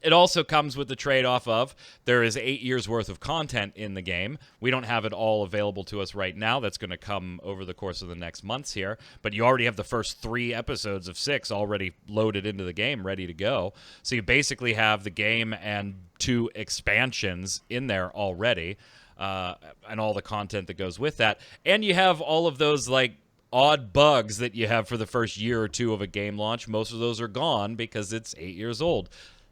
it also comes with the trade-off of there is 8 years worth of content in the game. We don't have it all available to us right now. That's going to come over the course of the next months here. But you already have the first 3 episodes of 6 already loaded into the game, ready to go. So you basically have the game and 2 expansions in there already, and all the content that goes with that. And you have all of those, like, odd bugs that you have for the first year or 2 of a game launch. Most of those are gone because it's 8 years old.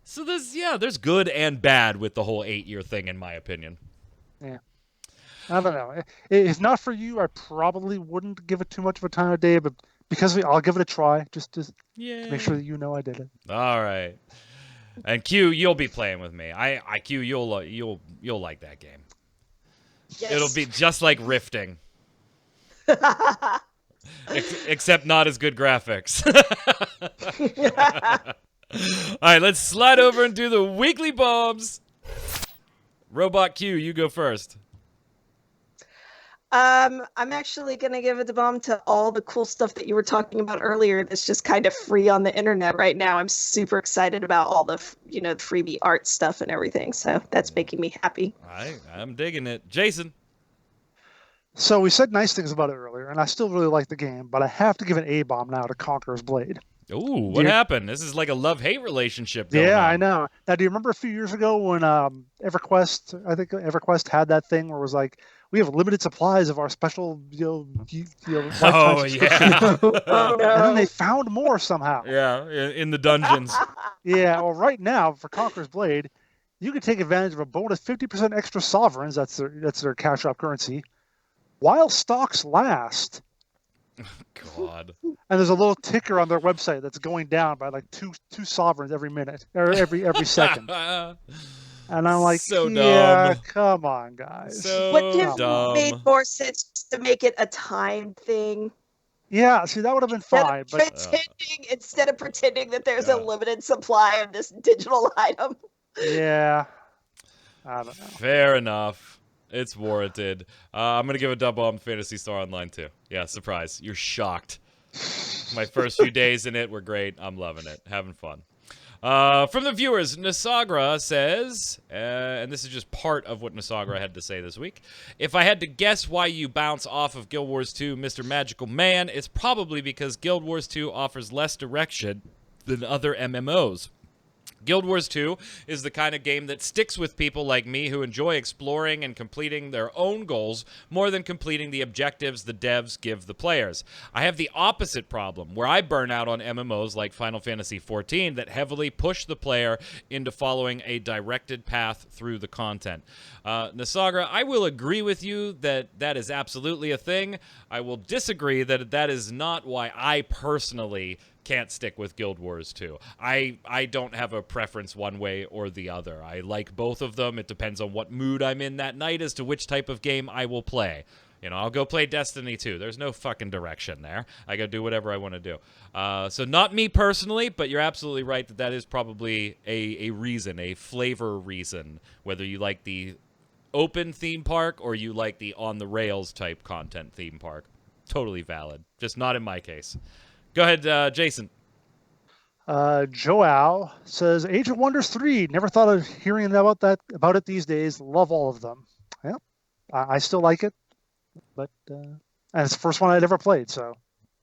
So there's good and bad with the whole 8-year thing, in my opinion. yeah, I don't know. If not for you, I probably wouldn't give it too much of a time of day. But because I'll give it a try, just to make sure that you know I did it. All right. And Q, you'll be playing with me. Q, you'll like that game. Yes. It'll be just like Rifting, except not as good graphics. All right, let's slide over and do the weekly bombs. Robot Q, you go first. I'm actually gonna give it the bomb to all the cool stuff that you were talking about earlier. That's just kind of free on the internet right now. I'm super excited about all the the freebie art stuff and everything. So that's making me happy. I'm digging it, Jason. So we said nice things about it earlier, and I still really like the game, but I have to give an A-bomb now to Conqueror's Blade. Ooh, what happened? This is like a love-hate relationship going on. I know. Now, do you remember a few years ago when EverQuest, I think EverQuest had that thing where it was like, we have limited supplies of our special, Oh, yeah. Oh, no. And then they found more somehow. Yeah, in the dungeons. Yeah, well, right now, for Conqueror's Blade, you can take advantage of a bonus 50% extra sovereigns, that's their cash shop currency, while stocks last. God. And there's a little ticker on their website that's going down by like two sovereigns every minute or every second. And I'm like, So yeah, dumb. come on, guys. So Wouldn't it have dumb. made more sense to make it a time thing? Yeah, see, that would have been fine, but Instead of pretending that there's a limited supply of this digital item. yeah, I don't know. Fair enough. It's warranted. I'm going to give a double on Phantasy Star Online, too. Yeah, surprise. You're shocked. My first few days in it were great. I'm loving it. Having fun. From the viewers, Nasagra says, and this is just part of what Nasagra had to say this week, if I had to guess why you bounce off of Guild Wars 2, Mr. Magical Man, it's probably because Guild Wars 2 offers less direction than other MMOs. Guild Wars 2 is the kind of game that sticks with people like me who enjoy exploring and completing their own goals more than completing the objectives the devs give the players. I have the opposite problem, where I burn out on MMOs like Final Fantasy XIV that heavily push the player into following a directed path through the content. Nasagra, I will agree with you that that is absolutely a thing. I will disagree that that is not why I personally can't stick with Guild Wars 2. I don't have a preference one way or the other. I like both of them. It depends on what mood I'm in that night as to which type of game I will play. You know, I'll go play Destiny 2. There's no fucking direction there. I go do whatever I want to do. So not me personally, but you're absolutely right that that is probably a reason, a flavor reason, whether you like the open theme park or you like the on-the-rails type content theme park. Totally valid. Just not in my case. Go ahead, Jason. Joao says, Age of Wonders 3. Never thought of hearing about it these days. Love all of them. Yeah, I still like it, but and it's the first one I'd ever played, so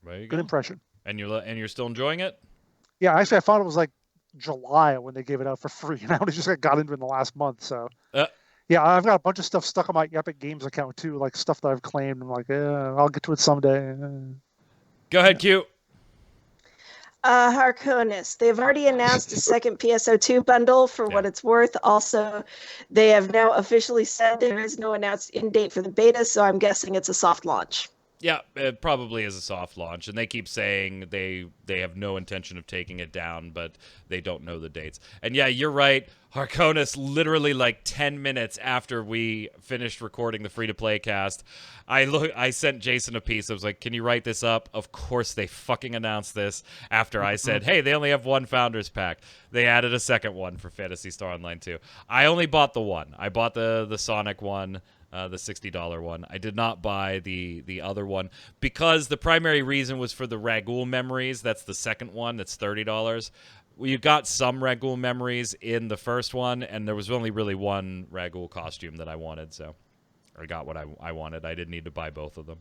good impression. And you're still enjoying it? Yeah, actually, I found it was like July when they gave it out for free, and I only just got into it in the last month. So, Yeah, I've got a bunch of stuff stuck on my Epic Games account too, like stuff that I've claimed. I'm like, I'll get to it someday. Go ahead, Q. Harkonis. They've already announced a second PSO2 bundle for what it's worth. Also, they have now officially said there is no announced end date for the beta, so I'm guessing it's a soft launch. Yeah, it probably is a soft launch, and they keep saying they have no intention of taking it down, but they don't know the dates. And yeah, you're right. Harkonis, literally like 10 minutes after we finished recording the free-to-play cast, I sent Jason a piece. I was like, can you write this up? Of course they fucking announced this after I said, hey, they only have one Founders Pack. They added a second one for Phantasy Star Online 2. I only bought the one. I bought the Sonic one. The $60 one. I did not buy the other one because the primary reason was for the Ragul memories. That's the second one. That's $30. Well, you got some Ragul memories in the first one, and there was only really one Ragul costume that I wanted, so I got what I wanted. I didn't need to buy both of them.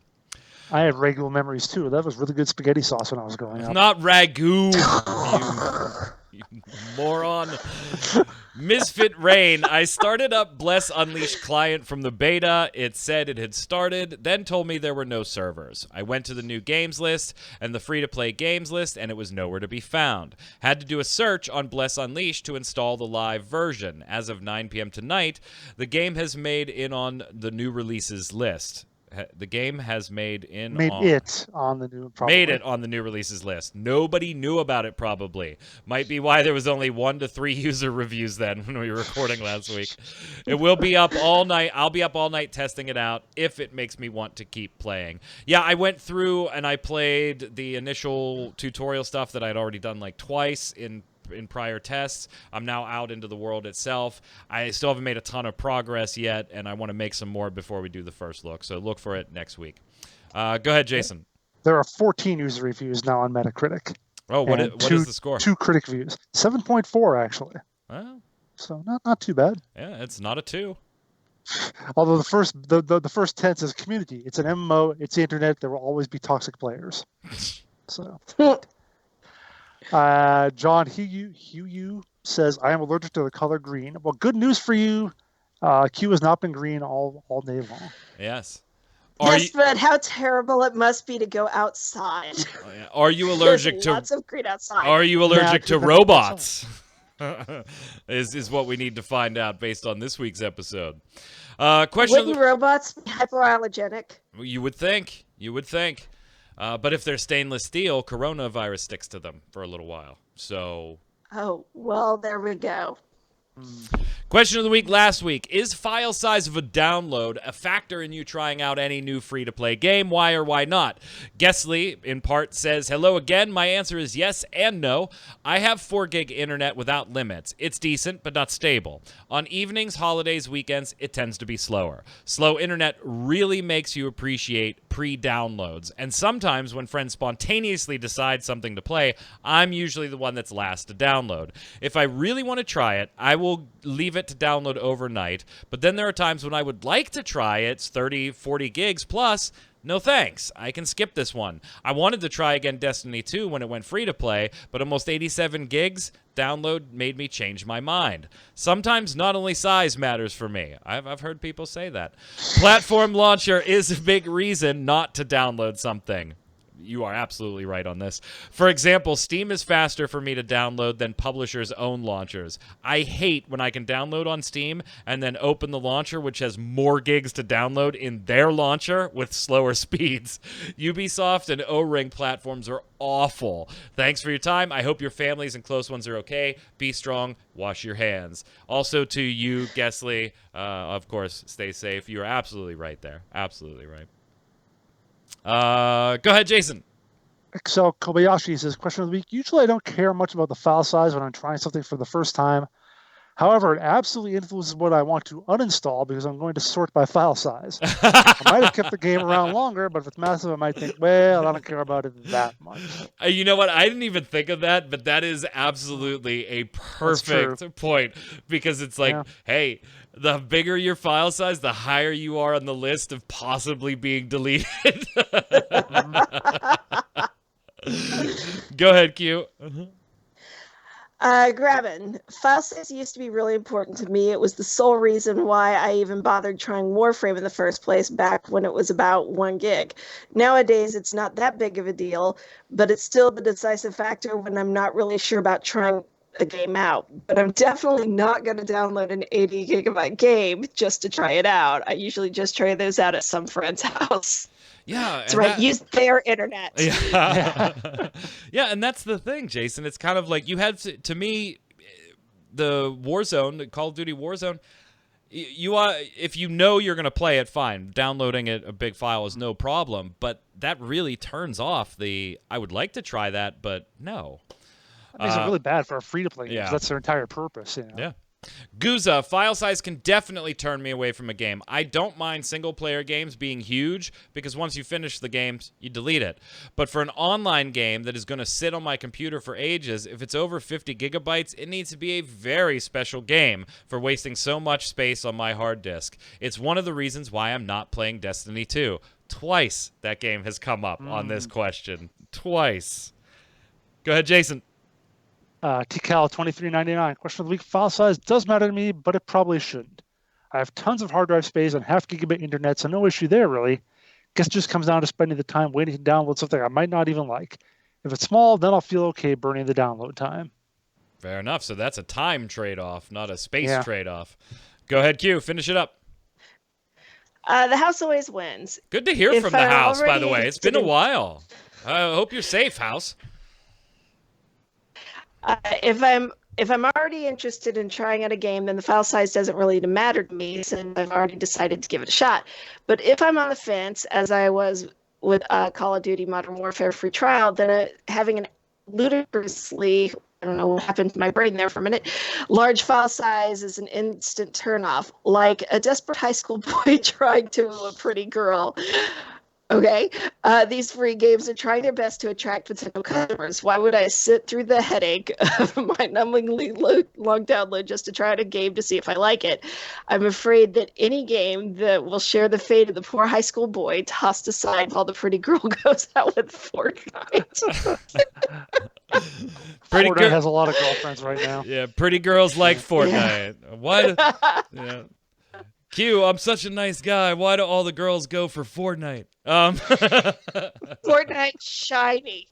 I had Ragul memories too. That was really good spaghetti sauce when I was growing up. Not Ragu, you moron. Misfit Rain. I started up Bless Unleashed client from the beta. It said it had started, then told me there were no servers. I went to the new games list and the free-to-play games list, and it was nowhere to be found. Had to do a search on Bless Unleashed to install the live version. As of 9 p.m. tonight, the game has made in on the new releases list. The game has made it on the new releases list. Nobody knew about it, probably. Might be why there was only 1 to 3 user reviews then when we were recording last week. It will be up all night. I'll be up all night testing it out if it makes me want to keep playing. Yeah, I went through and I played the initial tutorial stuff that I'd already done like twice in prior tests. I'm now out into the world itself. I still haven't made a ton of progress yet, and I want to make some more before we do the first look. So look for it next week. Go ahead, Jason. There are 14 user reviews now on Metacritic. Oh, what is the score? 2 critic views. 7.4 actually. Oh. So not too bad. Yeah, it's not a 2. Although the first tense is community. It's an MMO. It's the internet. There will always be toxic players. So. John Hugh says, I am allergic to the color green. Well, good news for you. Q has not been green all day long. Yes. But how terrible it must be to go outside. Are you allergic to lots of green outside? Are you allergic to robots? is what we need to find out based on this week's episode. Wouldn't robots be hypoallergenic? You would think. But if they're stainless steel, coronavirus sticks to them for a little while. So. Oh, well, there we go. Question of the week last week. Is file size of a download a factor in you trying out any new free-to-play game? Why or why not? Guessly, in part, says, hello again. My answer is yes and no. I have 4 gig internet without limits. It's decent, but not stable. On evenings, holidays, weekends, it tends to be slower. Slow internet really makes you appreciate pre-downloads. And sometimes when friends spontaneously decide something to play, I'm usually the one that's last to download. If I really want to try it, I will leave it to download overnight, but then there are times when I would like to try it. It's 30, 40 gigs plus. No thanks. I can skip this one. I wanted to try again Destiny 2 when it went free to play, but almost 87 gigs download made me change my mind. Sometimes not only size matters for me. I've heard people say that. Platform launcher is a big reason not to download something. You are absolutely right on this. For example, Steam is faster for me to download than publishers' own launchers. I hate when I can download on Steam and then open the launcher, which has more gigs to download in their launcher with slower speeds. Ubisoft and O-Ring platforms are awful. Thanks for your time. I hope your families and close ones are okay. Be strong. Wash your hands. Also to you, Guessly, of course, stay safe. You are absolutely right there. Absolutely right. Go ahead, Jason. Excel Kobayashi says, question of the week. Usually I don't care much about the file size when I'm trying something for the first time. However, it absolutely influences what I want to uninstall because I'm going to sort by file size. I might have kept the game around longer, but if it's massive, I might think, well, I don't care about it that much. You know what? I didn't even think of that, but that is absolutely a perfect point because it's like, hey, the bigger your file size, the higher you are on the list of possibly being deleted. Go ahead, Q. Grabbin. File size used to be really important to me. It was the sole reason why I even bothered trying Warframe in the first place back when it was about 1 gig. Nowadays, it's not that big of a deal, but it's still the decisive factor when I'm not really sure about trying a game out. But I'm definitely not going to download an 80 gigabyte game just to try it out. I usually just try those out at some friend's house. Yeah. That's right. Use their internet. Yeah. Yeah, and that's the thing, Jason. It's kind of like you had to me, the Warzone, the Call of Duty Warzone. You if you know you're going to play it, fine. Downloading it, a big file is no problem. But that really turns off the. I would like to try that, but no. That makes it really bad for a free-to-play game. Yeah. That's their entire purpose. You know? Yeah. Guza, file size can definitely turn me away from a game. I don't mind single-player games being huge because once you finish the games, you delete it. But for an online game that is going to sit on my computer for ages, if it's over 50 gigabytes, it needs to be a very special game for wasting so much space on my hard disk. It's one of the reasons why I'm not playing Destiny 2. Twice that game has come up on this question. Twice. Go ahead, Jason. TCal 2399. Question of the week. File size does matter to me, but it probably shouldn't. I have tons of hard drive space and half gigabit internet, so no issue there, really. Guess it just comes down to spending the time waiting to download something I might not even like. If it's small, then I'll feel okay burning the download time. Fair enough. So that's a time trade-off, not a space trade-off. Go ahead, Q. Finish it up. The house always wins. Good to hear from the house, by the way. It's been a while. I hope you're safe, house. If I'm already interested in trying out a game, then the file size doesn't really matter to me since I've already decided to give it a shot. But if I'm on the fence, as I was with Call of Duty Modern Warfare free trial, then having an ludicrously, I don't know what happened to my brain there for a minute, large file size is an instant turnoff, like a desperate high school boy trying to woo a pretty girl. Okay, these free games are trying their best to attract potential customers. Why would I sit through the headache of my numbingly long download just to try out a game to see if I like it? I'm afraid that any game that will share the fate of the poor high school boy tossed aside while the pretty girl goes out with Fortnite. Fortnite has a lot of girlfriends right now. Yeah, pretty girls like Fortnite. Yeah. What? Yeah. Q, I'm such a nice guy. Why do all the girls go for Fortnite? Fortnite shiny.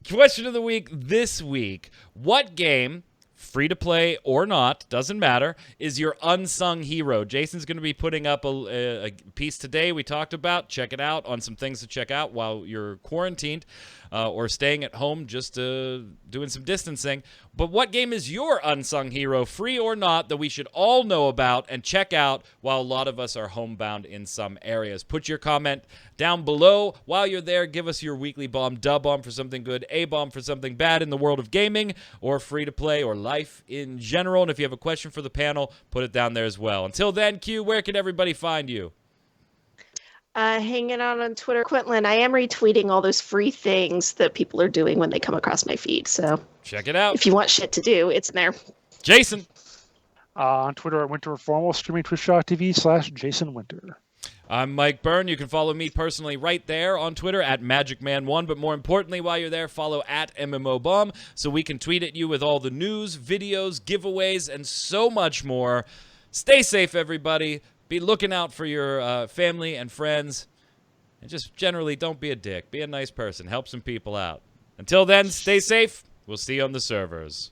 Question of the week this week. What game, free to play or not, doesn't matter, is your unsung hero? Jason's going to be putting up a piece today we talked about. Check it out on some things to check out while you're quarantined or staying at home just doing some distancing. But what game is your unsung hero, free or not, that we should all know about and check out while a lot of us are homebound in some areas? Put your comment down below. While you're there, give us your weekly bomb, dub bomb for something good, a bomb for something bad in the world of gaming or free to play or life in general. And if you have a question for the panel, put it down there as well. Until then, Q, where can everybody find you? Hanging out on Twitter, Quinlan. I am retweeting all those free things that people are doing when they come across my feed. So check it out. If you want shit to do, it's in there. Jason. On Twitter at Winter Informal, streaming twitch.tv/JasonWinter. I'm Mike Byrne. You can follow me personally right there on Twitter at magicman1. But more importantly, while you're there, follow at MMOBomb so we can tweet at you with all the news, videos, giveaways, and so much more. Stay safe, everybody. Be looking out for your family and friends. And just generally don't be a dick. Be a nice person. Help some people out. Until then, stay safe. We'll see you on the servers.